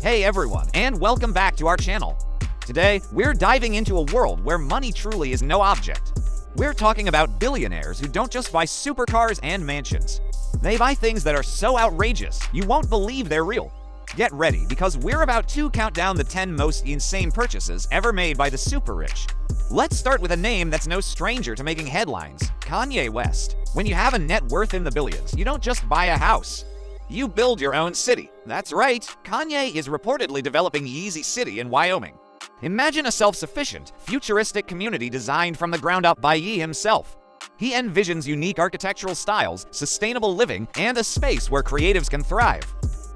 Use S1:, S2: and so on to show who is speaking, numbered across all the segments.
S1: Hey everyone, and welcome back to our channel. Today, we're diving into a world where money truly is no object. We're talking about billionaires who don't just buy supercars and mansions. They buy things that are so outrageous, you won't believe they're real. Get ready, because we're about to count down the 10 most insane purchases ever made by the super rich. Let's start with a name that's no stranger to making headlines, Kanye West. When you have a net worth in the billions, you don't just buy a house. You build your own city. That's right, Kanye is reportedly developing Yeezy City in Wyoming. Imagine a self-sufficient, futuristic community designed from the ground up by Ye himself. He envisions unique architectural styles, sustainable living, and a space where creatives can thrive.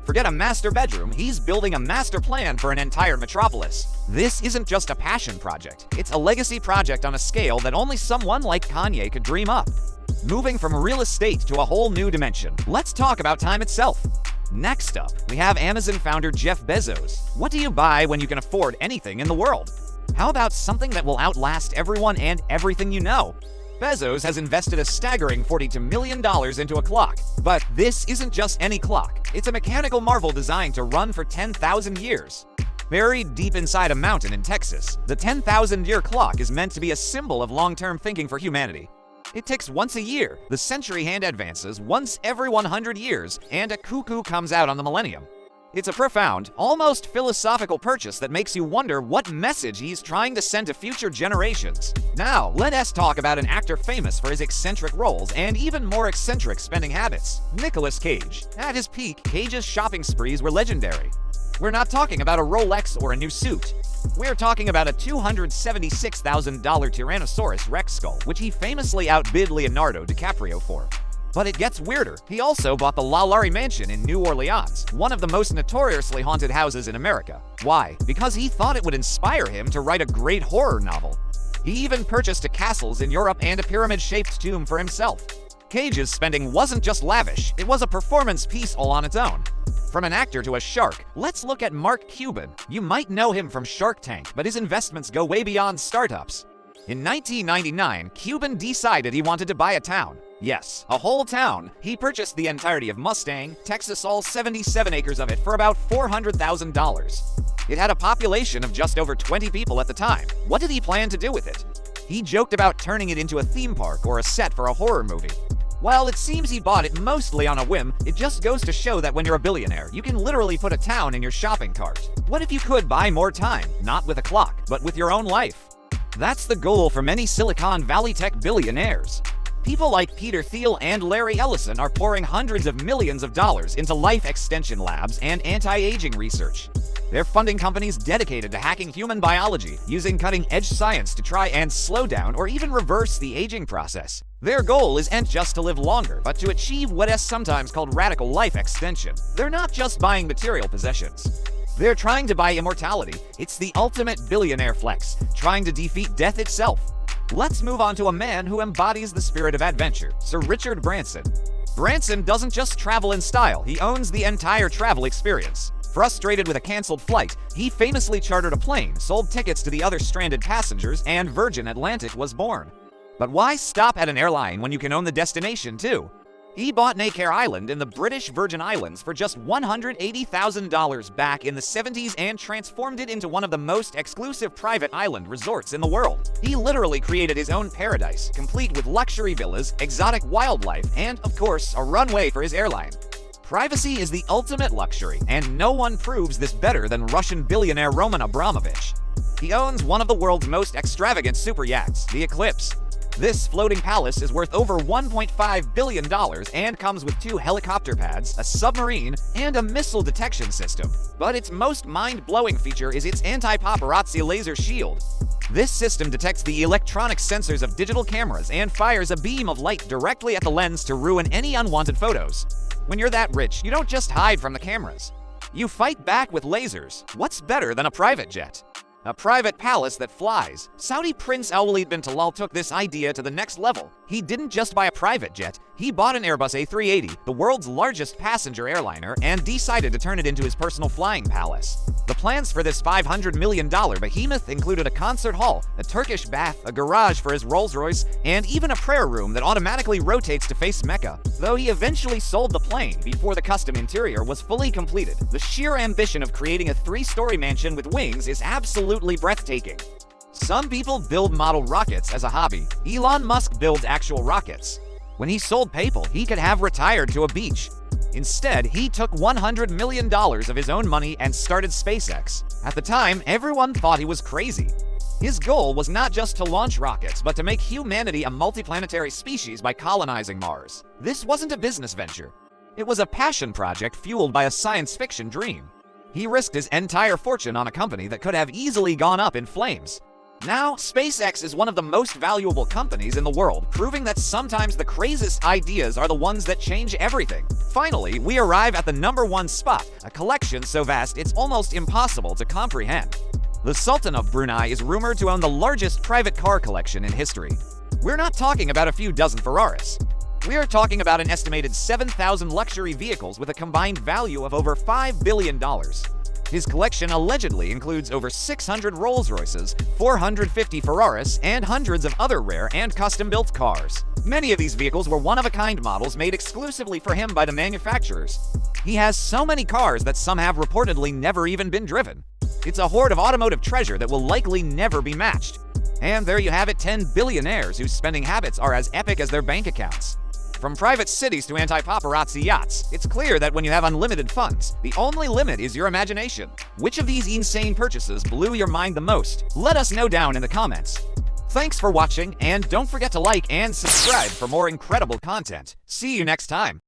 S1: Forget a master bedroom, he's building a master plan for an entire metropolis. This isn't just a passion project, it's a legacy project on a scale that only someone like Kanye could dream up. Moving from real estate to a whole new dimension, let's talk about time itself. Next up, we have Amazon founder Jeff Bezos. What do you buy when you can afford anything in the world? How about something that will outlast everyone and everything you know? Bezos has invested a staggering $42 million into a clock. But this isn't just any clock. It's a mechanical marvel designed to run for 10,000 years. Buried deep inside a mountain in Texas, the 10,000-year clock is meant to be a symbol of long-term thinking for humanity. It ticks once a year, the century hand advances once every 100 years, and a cuckoo comes out on the millennium. It's a profound, almost philosophical purchase that makes you wonder what message he's trying to send to future generations. Now, let us talk about an actor famous for his eccentric roles and even more eccentric spending habits, Nicolas Cage. At his peak, Cage's shopping sprees were legendary. We're not talking about a Rolex or a new suit. We're talking about a $276,000 Tyrannosaurus Rex skull, which he famously outbid Leonardo DiCaprio for. But it gets weirder. He also bought the Lalaurie Mansion in New Orleans, one of the most notoriously haunted houses in America. Why? Because he thought it would inspire him to write a great horror novel. He even purchased castles in Europe and a pyramid-shaped tomb for himself. Cage's spending wasn't just lavish, it was a performance piece all on its own. From an actor to a shark, let's look at Mark Cuban. You might know him from Shark Tank, but his investments go way beyond startups. In 1999, Cuban decided he wanted to buy a town. Yes, a whole town. He purchased the entirety of Mustang, Texas, all 77 acres of it for about $400,000. It had a population of just over 20 people at the time. What did he plan to do with it? He joked about turning it into a theme park or a set for a horror movie. While it seems he bought it mostly on a whim, it just goes to show that when you're a billionaire, you can literally put a town in your shopping cart. What if you could buy more time, not with a clock, but with your own life? That's the goal for many Silicon Valley tech billionaires. People like Peter Thiel and Larry Ellison are pouring hundreds of millions of dollars into life extension labs and anti-aging research. They're funding companies dedicated to hacking human biology, using cutting-edge science to try and slow down or even reverse the aging process. Their goal isn't just to live longer, but to achieve what is sometimes called radical life extension. They're not just buying material possessions. They're trying to buy immortality. It's the ultimate billionaire flex, trying to defeat death itself. Let's move on to a man who embodies the spirit of adventure, Sir Richard Branson. Branson doesn't just travel in style, he owns the entire travel experience. Frustrated with a canceled flight, he famously chartered a plane, sold tickets to the other stranded passengers, and Virgin Atlantic was born. But why stop at an airline when you can own the destination too? He bought Necker Island in the British Virgin Islands for just $180,000 back in the 70s and transformed it into one of the most exclusive private island resorts in the world. He literally created his own paradise, complete with luxury villas, exotic wildlife, and, of course, a runway for his airline. Privacy is the ultimate luxury, and no one proves this better than Russian billionaire Roman Abramovich. He owns one of the world's most extravagant super yachts, the Eclipse. This floating palace is worth over $1.5 billion and comes with 2 helicopter pads, a submarine, and a missile detection system. But its most mind-blowing feature is its anti-paparazzi laser shield. This system detects the electronic sensors of digital cameras and fires a beam of light directly at the lens to ruin any unwanted photos. When you're that rich, you don't just hide from the cameras. You fight back with lasers. What's better than a private jet? A private palace that flies. Saudi Prince Al Walid bin Talal took this idea to the next level. He didn't just buy a private jet, He bought an Airbus A380, the world's largest passenger airliner, and decided to turn it into his personal flying palace. The plans for this $500 million behemoth included a concert hall, a Turkish bath, a garage for his Rolls-Royce, and even a prayer room that automatically rotates to face Mecca. Though he eventually sold the plane before the custom interior was fully completed, the sheer ambition of creating a 3-story mansion with wings is absolutely breathtaking. Some people build model rockets as a hobby. Elon Musk builds actual rockets. When he sold PayPal, he could have retired to a beach. Instead, he took $100 million of his own money and started SpaceX. At the time, everyone thought he was crazy. His goal was not just to launch rockets, but to make humanity a multiplanetary species by colonizing Mars. This wasn't a business venture. It was a passion project fueled by a science fiction dream. He risked his entire fortune on a company that could have easily gone up in flames. Now, SpaceX is one of the most valuable companies in the world, proving that sometimes the craziest ideas are the ones that change everything. Finally, we arrive at the #1 spot, a collection so vast it's almost impossible to comprehend. The Sultan of Brunei is rumored to own the largest private car collection in history. We're not talking about a few dozen Ferraris. We are talking about an estimated 7,000 luxury vehicles with a combined value of over $5 billion. His collection allegedly includes over 600 Rolls-Royces, 450 Ferraris, and hundreds of other rare and custom-built cars. Many of these vehicles were one-of-a-kind models made exclusively for him by the manufacturers. He has so many cars that some have reportedly never even been driven. It's a hoard of automotive treasure that will likely never be matched. And there you have it, 10 billionaires whose spending habits are as epic as their bank accounts. From private cities to anti-paparazzi yachts, it's clear that when you have unlimited funds, the only limit is your imagination. Which of these insane purchases blew your mind the most? Let us know down in the comments. Thanks for watching, and don't forget to like and subscribe for more incredible content. See you next time.